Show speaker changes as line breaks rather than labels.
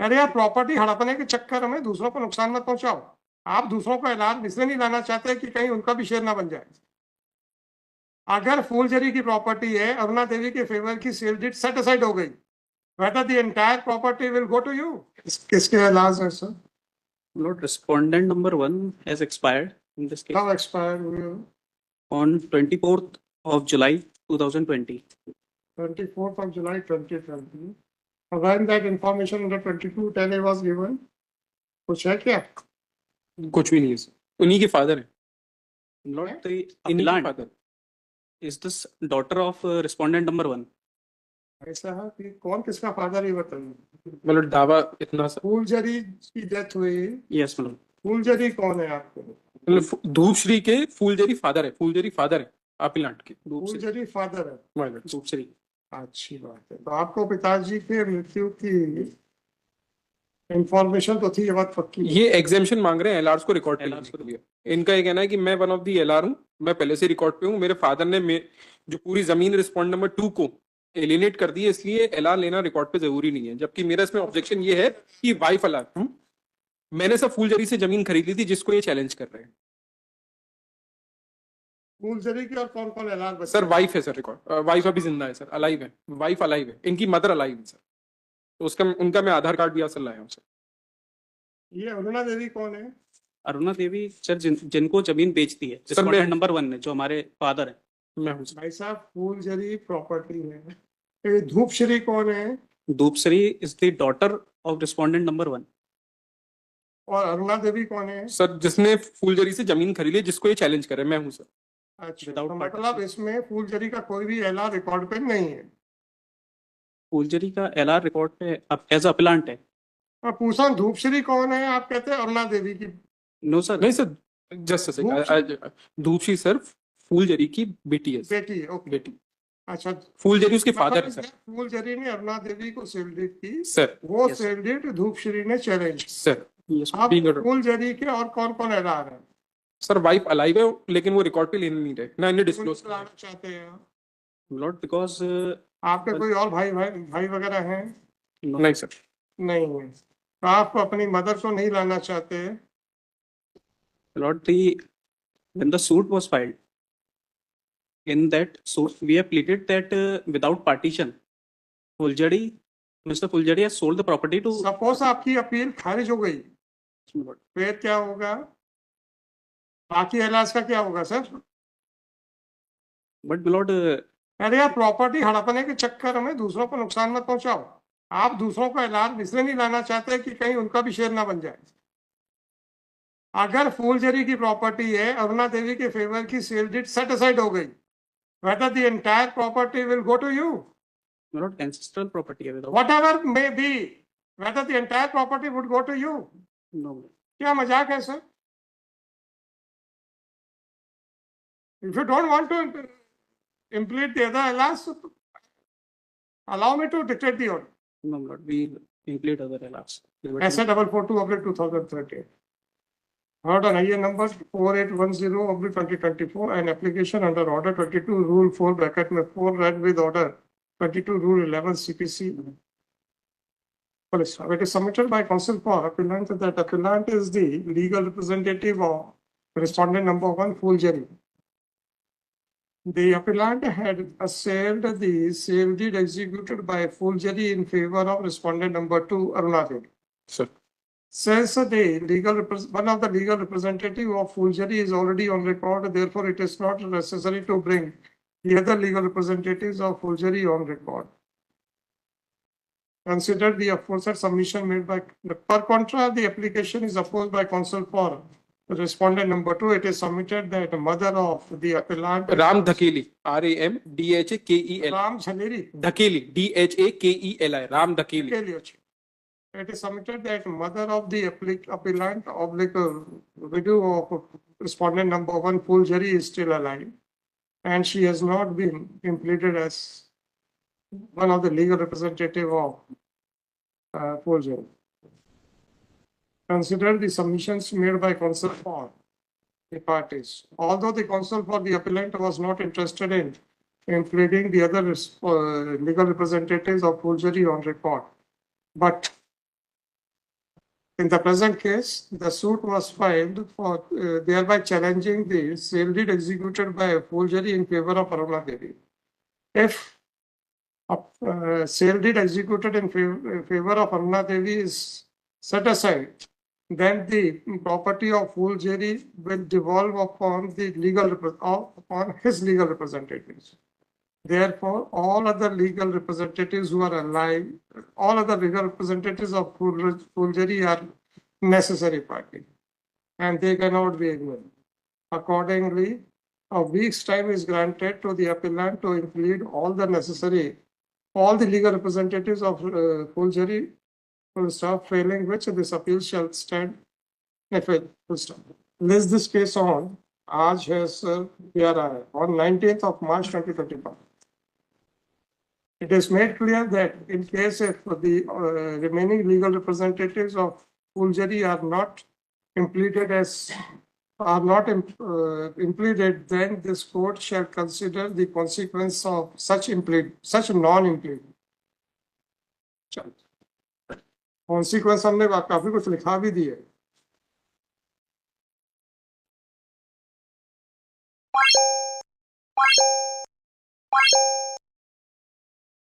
अरे यार, प्रॉपर्टी हड़पने के चक्कर में दूसरों को नुकसान मत पहुंचाओ। आप दूसरों का ऐलान इसलिए नहीं लाना चाहते कि कहीं उनका भी शेयर ना बन जाए। अगर फूलझरी की प्रॉपर्टी है, अरुणा देवी के फेवर की सेल डीड सेट असाइड हो गई, whether the entire property will go to you? किसके ऐलान है sir?
Lord, respondent number one has expired in this case
कब एक्सपायर हुई?
on 24th of July 2020.
24th of July 2020. When that information under 2210 was given, कुछ है क्या?
कुछ भी नहीं है सर, उन्हीं के फादर है।
Lord, the
इन्हीं के
appellant
father.
is this daughter of respondent number one.
ऐसा है कि कौन किसका फादर ही बताइए।
मतलब दावा इतना सा,
फूलझरी की डेथ हुई।
Yes, madam.
फूलझरी कौन है आपको?
मतलब धूपश्री के फूलझरी फादर है, फूलझरी फादर है अपीलांट के।
फूलझरी फादर है।
मतलब
धूपश्री।
अच्छी बात है। तो आपको पिताजी के मृत्यु की इंफॉर्मेशन तो थी, ये बात पक्की है।
ये एग्जेम्पशन मांग रहे हैं एलआर्स को रिकॉर्ड
LRs
करने के लिए। इनका ये कहना है कि मैं वन ऑफ दी एलआर हूँ, मैं पहले से रिकॉर्ड पे हूँ, मेरे फादर ने जो पूरी जमीन रिस्पॉन्ड नंबर 2 को एलिनेट कर दी है, इसलिए एलआर लेना रिकॉर्ड पे जरूरी नहीं है। जबकि मेरा इसमें ऑब्जेक्शन ये है कि वाइफ एलआर मैंने सब फूलझरी से जमीन खरीदी थी, जिसको ये चैलेंज कर रहे हैं।
फूलझरी की और कौन कौन ऐलान बचे?
सर वाइफ है सर, रिकॉर्ड वाइफ अभी जिंदा है सर, अलाइव है, वाइफ अलाइव है, इनकी मदर अलाइव है सर। तो उसका उनका मैं आधार कार्ड भी असल लाया हूँ सर।
ये अरुणा देवी कौन है?
अरुणा देवी सर जिनको जमीन बेचती है,
सर,
respondent नंबर वन है, जो हमारे फादर है।
मैं हूँ सर।
भाई साहब, फूलझरी प्रॉपर्टी है। ये धूपश्री कौन है?
Dhoopshree is the daughter of respondent number one.
और अरुणा देवी कौन है?
सर जिसने फूलझरी से जमीन खरीदी, जिसको ये चैलेंज करे, मैं हूँ सर।
अच्छा,
Without
तो मतलब इसमें फूलझरी का कोई भी एलान रिकॉर्ड पे नहीं है।
फूलझरी का LR रिकॉर्ड पे अब एज अपलांट है।
और पूछा धूपश्री कौन है, आप कहते हैं अरुणा देवी की।
No sir.
नहीं sir, just Dhupshri sir Phooljhari की बेटी है सर।
बेटी है, ओके।
बेटी।
अच्छा,
फूलझरी उसके फादर है
मतलब
सर।
फूलझरी ने अरुणा देवी को सेल डीड की
सर
वो
Yes,
सेल डीड धूपश्री ने चैलेंज।
सर
Yes,
आप
being a-
फूलझरी के और कौन कौन ऐलान है?
सर वाइफ अलाइव है, लेकिन वो रिकॉर्ड पे लेने नहीं रहे ना, इन्हें डिस्क्लोज
लाना चाहते हैं?
Lord, because
आपके कोई और भाई भाई भाई वगैरह हैं?
नहीं सर।
नहीं है। तो आप अपनी मदर को नहीं लाना चाहते?
Lord, when the suit was filed, in that suit we have pleaded that without partition, Mr. Fulgeri has sold the property to.
Suppose आपकी अपील खारिज हो गई, फिर क्या होगा? बाकी इलाज का क्या होगा सर?
But my lord,
अरे यार, प्रॉपर्टी हड़पने के चक्कर में दूसरों को नुकसान मत पहुंचाओ। आप दूसरों का ऐलान इसलिए नहीं लाना चाहते कि कहीं उनका भी शेयर ना बन जाए। अगर फूलझरी की प्रॉपर्टी है, अरुणा देवी के फेवर की सेल डीड सेट असाइड हो गई, whether the entire property will go to you?
my lord, ancestral property है without.
Whatever may be, whether the entire property would go to you?
No.
क्या मजाक है sir? If you don't want to implement the other LRs, allow me to dictate the order.
No, my lord, we implement other LRs.
SA 442/2013. Heard on IA number 4810/2024 and application under order 22 rule 4 bracket में 4 read with order 22 rule 11 CPC. Police. It is submitted by counsel for appellant that appellant is the legal representative of respondent number 1 Fooljari. The appellant had assailed the sale deed executed by Fooljari in favor of respondent number 2 Arunadev.
Sir
Since the one of the legal representative of Fooljari is already on record, therefore it is not necessary to bring the other legal representatives of Fooljari on record. Consider the aforesaid submission made by, per contra, the application is opposed by counsel for respondent number 2. It is submitted that the mother of the appellant
Ram Dhakeli RAMDHAKEL
Ram Jhaneri.
Dhakeli DHAKELI Ram Dhakeli.
It is submitted that mother of the appellant widow of respondent number 1 Fooljari is still alive, and she has not been implemented as one of the legal representative of Fooljari. Consider the submissions made by counsel for the parties. Although the counsel for the appellant was not interested in pleading the other legal representatives of Fooljari on record, but In the present case, the suit was filed for thereby challenging the sale deed executed by a forgery in favor of Aruna Devi. If a sale deed executed in favor of Aruna Devi is set aside, then the property of forgery will devolve upon upon his legal representatives. Therefore, all other legal representatives who are alive, all other legal representatives of forgery are necessary party, and they cannot be ignored. Accordingly, a week's time is granted to the appellant to include all the legal representatives of forgery, full stop, failing which this appeal shall stand. Full stop. List this case on आज है sir 11 on 19th of March 2025. It is made clear that in case if the remaining legal representatives of forgery are not impleted, then this court shall consider the consequence of such non-implementation. Consequence हमने काफी कुछ लिखा भी दिए.